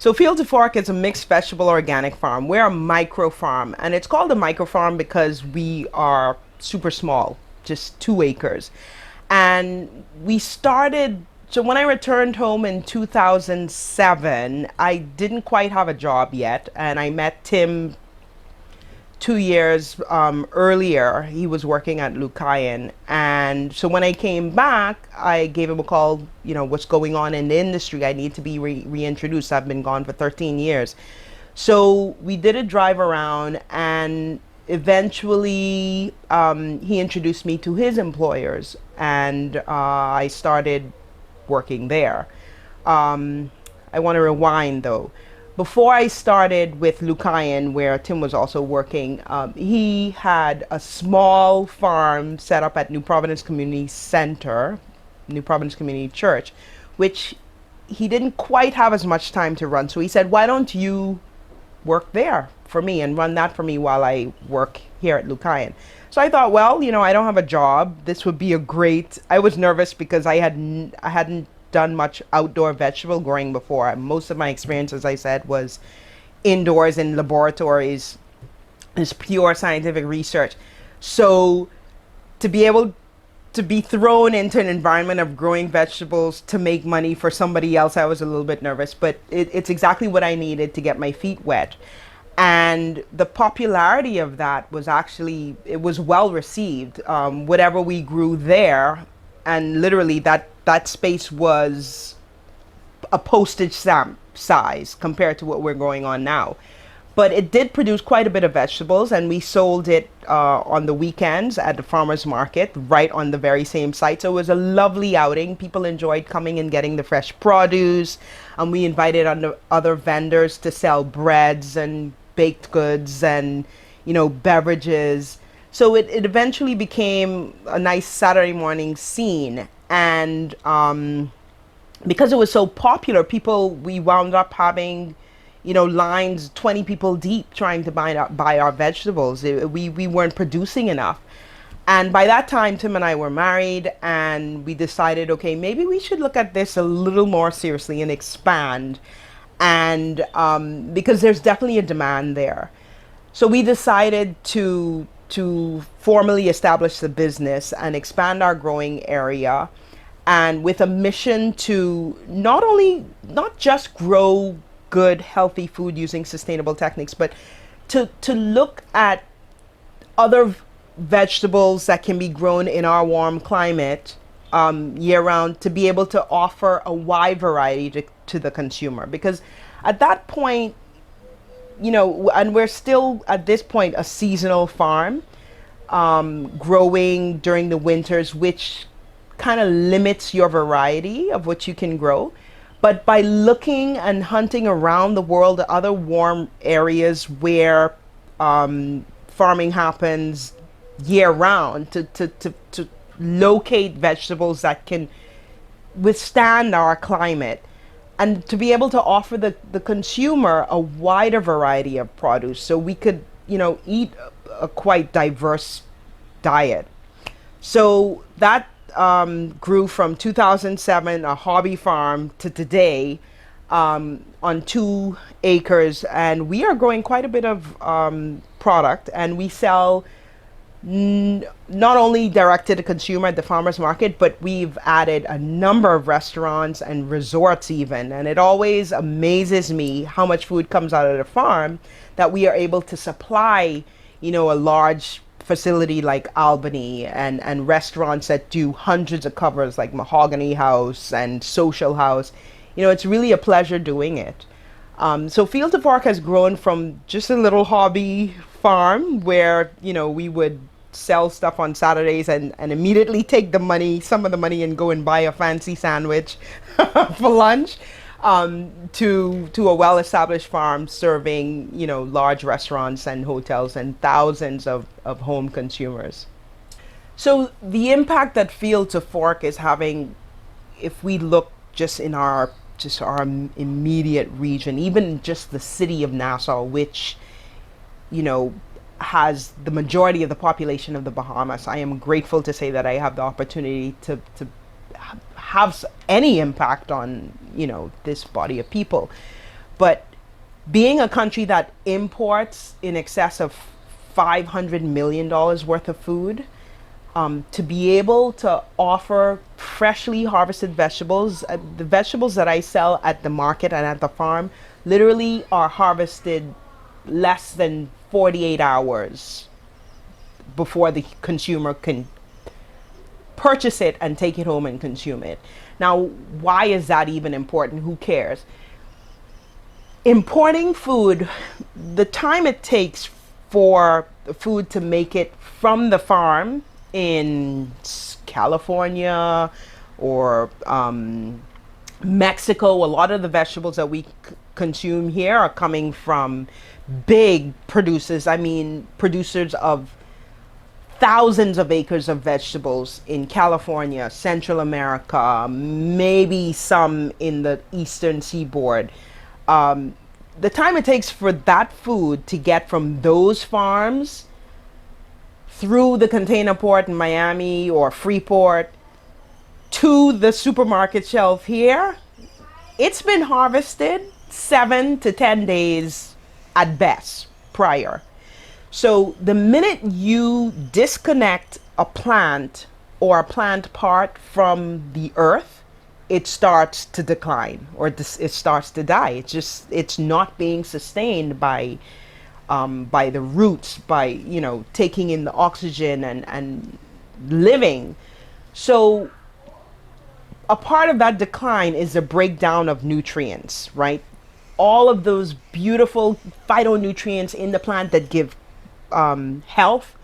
So Field to Fork is a mixed vegetable organic farm. We're a micro farm, and it's called a micro farm because we are super small, just 2 acres. And we started, so when I returned home in 2007, I didn't quite have a job yet, and I met Tim 2 years earlier. He was working at Lucayan, and so when I came back, I gave him a call. What's going on in the industry? I need to be reintroduced. I've been gone for 13 years. So we did a drive around, and eventually he introduced me to his employers, and I started working there. I want to rewind though. Before I started with Lucayan, where Tim was also working, he had a small farm set up at New Providence Community Center, New Providence Community Church, which he didn't quite have as much time to run. So he said, why don't you work there for me and run that for me while I work here at Lucayan? So I thought, well, I don't have a job. This would be a great. I was nervous because I hadn't done much outdoor vegetable growing before. Most of my experience, as I said, was indoors in laboratories. It's pure scientific research. So to be able to be thrown into an environment of growing vegetables to make money for somebody else, I was a little bit nervous, but it's exactly what I needed to get my feet wet. And the popularity of that was actually, it was well received. Whatever we grew there, and literally that space was a postage stamp size compared to what we're going on now. But it did produce quite a bit of vegetables, and we sold it on the weekends at the farmers market right on the very same site. So it was a lovely outing. People enjoyed coming and getting the fresh produce, and we invited other vendors to sell breads and baked goods and beverages. So it eventually became a nice Saturday morning scene. And because it was so popular, we wound up having lines 20 people deep trying to buy our vegetables. We weren't producing enough. And by that time, Tim and I were married, and we decided, okay, maybe we should look at this a little more seriously and expand. And because there's definitely a demand there. So we decided to formally establish the business and expand our growing area, and with a mission to not just grow good, healthy food using sustainable techniques, but to look at other vegetables that can be grown in our warm climate year round, to be able to offer a wide variety to the consumer. Because at that point, and we're still at this point a seasonal farm, growing during the winters, which kind of limits your variety of what you can grow. But by looking and hunting around the world, other warm areas where farming happens year round, to locate vegetables that can withstand our climate, and to be able to offer the consumer a wider variety of produce, so we could eat a quite diverse diet. So that grew from 2007, a hobby farm, to today on 2 acres, and we are growing quite a bit of product, and we sell not only direct to the consumer at the farmers market, but we've added a number of restaurants and resorts even. And it always amazes me how much food comes out of the farm that we are able to supply, a large facility like Albany, and restaurants that do hundreds of covers like Mahogany House and Social House. It's really a pleasure doing it. So Field to Fork has grown from just a little hobby farm where, we would sell stuff on Saturdays and immediately take some of the money, and go and buy a fancy sandwich for lunch, to a well-established farm serving, large restaurants and hotels and thousands of home consumers. So the impact that Field to Fork is having, if we look just in our immediate region, even just the city of Nassau, which, has the majority of the population of the Bahamas. I am grateful to say that I have the opportunity to have any impact on, this body of people. But being a country that imports in excess of $500 million worth of food, to be able to offer freshly harvested vegetables, the vegetables that I sell at the market and at the farm literally are harvested less than 48 hours before the consumer can purchase it and take it home and consume it. Now, why is that even important? Who cares? Importing food, the time it takes for the food to make it from the farm in California or Mexico, a lot of the vegetables that we consume here are coming from big producers. I mean, producers of thousands of acres of vegetables in California, Central America, maybe some in the eastern seaboard. The time it takes for that food to get from those farms through the container port in Miami or Freeport to the supermarket shelf here, it's been harvested 7 to 10 days at best prior. So the minute you disconnect a plant or a plant part from the earth, it starts to decline, or it starts to die. It's not being sustained by the roots, by, you know, taking in the oxygen and living. So a part of that decline is the breakdown of nutrients, right? All of those beautiful phytonutrients in the plant that give health,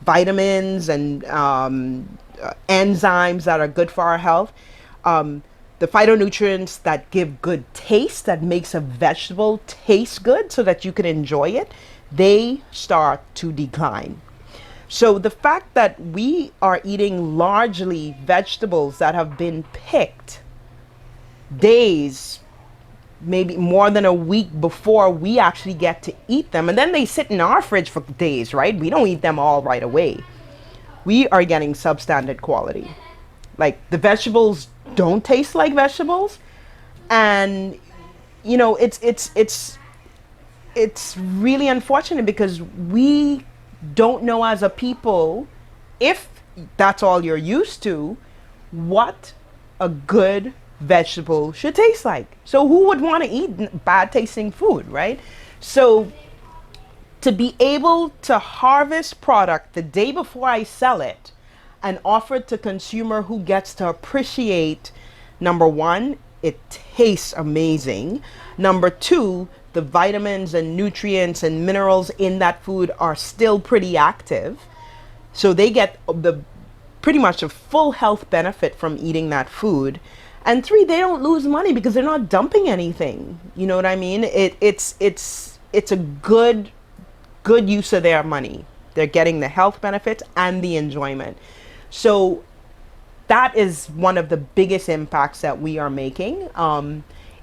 vitamins and enzymes that are good for our health, the phytonutrients that give good taste, that makes a vegetable taste good so that you can enjoy it, they start to decline. So the fact that we are eating largely vegetables that have been picked days, maybe more than a week before we actually get to eat them, and then they sit in our fridge for days, right? We don't eat them all right away. We are getting substandard quality. Like, the vegetables don't taste like vegetables, and you know, it's really unfortunate because we don't know as a people, if that's all you're used to, what a good vegetable should taste like. So who would want to eat bad tasting food, right? So to be able to harvest product the day before I sell it and offer it to consumer who gets to appreciate, number one, it tastes amazing. Number two, the vitamins and nutrients and minerals in that food are still pretty active. So they get the pretty much a full health benefit from eating that food. And three, they don't lose money because they're not dumping anything. You know what I mean? It's a good use of their money. They're getting the health benefits and the enjoyment. So that is one of the biggest impacts that we are making.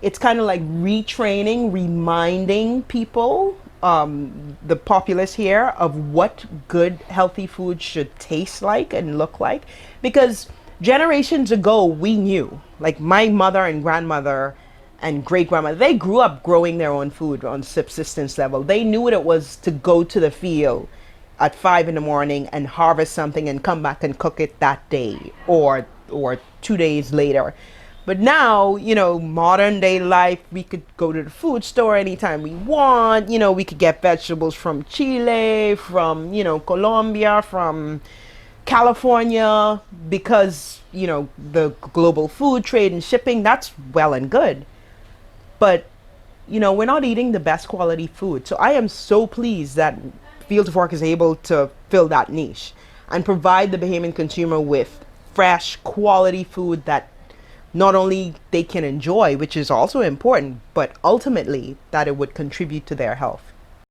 It's kind of like retraining, reminding people, the populace here, of what good, healthy food should taste like and look like. Because generations ago, we knew, like my mother and grandmother and great grandmother, they grew up growing their own food on subsistence level. They knew what it was to go to the field at 5 in the morning and harvest something and come back and cook it that day or 2 days later. But now, you know, modern day life, we could go to the food store anytime we want. You know, we could get vegetables from Chile, from, you know, Colombia, from California, because, you know, the global food trade and shipping, that's well and good. But, you know, we're not eating the best quality food. So I am so pleased that Field to Fork is able to fill that niche and provide the Bahamian consumer with fresh, quality food that not only they can enjoy, which is also important, but ultimately that it would contribute to their health.